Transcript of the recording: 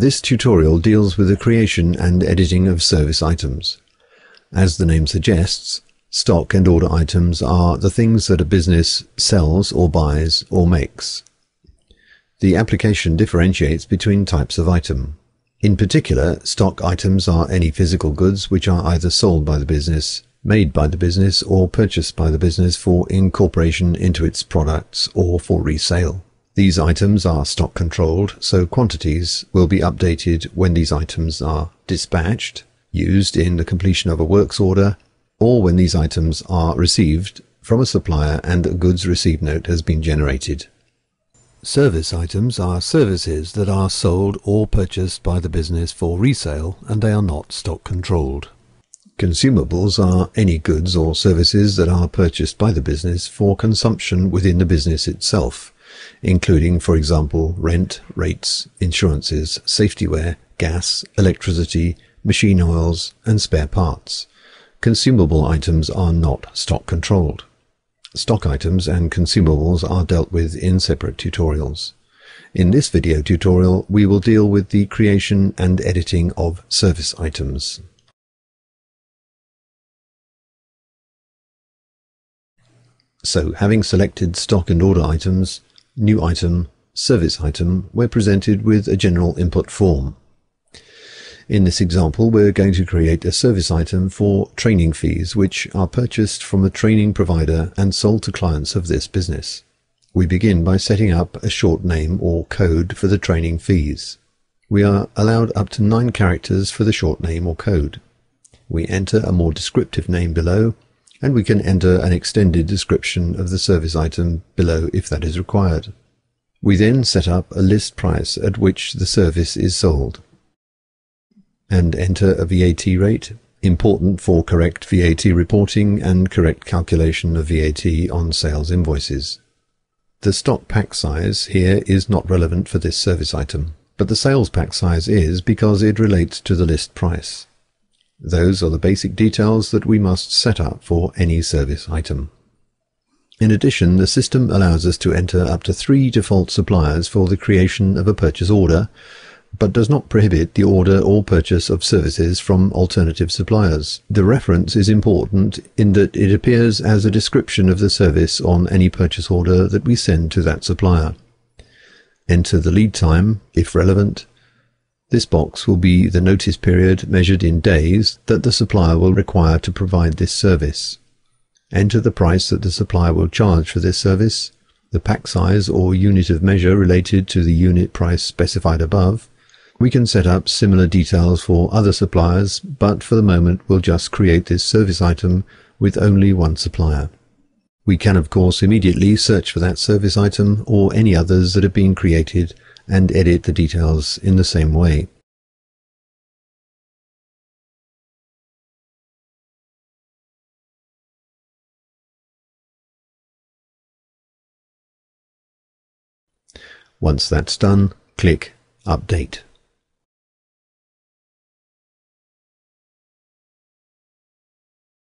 This tutorial deals with the creation and editing of service items. As the name suggests, stock and order items are the things that a business sells or buys or makes. The application differentiates between types of item. In particular, stock items are any physical goods which are either sold by the business, made by the business, or purchased by the business for incorporation into its products or for resale. These items are stock controlled, so quantities will be updated when these items are dispatched, used in the completion of a works order, or when these items are received from a supplier and a goods receipt note has been generated. Service items are services that are sold or purchased by the business for resale, and they are not stock controlled. Consumables are any goods or services that are purchased by the business for consumption within the business itself, including, for example, rent, rates, insurances, safety wear, gas, electricity, machine oils, and spare parts. Consumable items are not stock controlled. Stock items and consumables are dealt with in separate tutorials. In this video tutorial, we will deal with the creation and editing of service items. So, having selected stock and order items, new item, service item, we're presented with a general input form. In this example, we're going to create a service item for training fees, which are purchased from a training provider and sold to clients of this business. We begin by setting up a short name or code for the training fees. We are allowed up to 9 characters for the short name or code. We enter a more descriptive name below, and we can enter an extended description of the service item below if that is required. We then set up a list price at which the service is sold, and enter a VAT rate, important for correct VAT reporting and correct calculation of VAT on sales invoices. The stock pack size here is not relevant for this service item, but the sales pack size is because it relates to the list price. Those are the basic details that we must set up for any service item. In addition, the system allows us to enter up to 3 default suppliers for the creation of a purchase order, but does not prohibit the order or purchase of services from alternative suppliers. The reference is important in that it appears as a description of the service on any purchase order that we send to that supplier. Enter the lead time, if relevant. This box will be the notice period measured in days that the supplier will require to provide this service. Enter the price that the supplier will charge for this service, the pack size or unit of measure related to the unit price specified above. We can set up similar details for other suppliers, but for the moment we'll just create this service item with only one supplier. We can of course immediately search for that service item or any others that have been created and edit the details in the same way. Once that's done, click Update.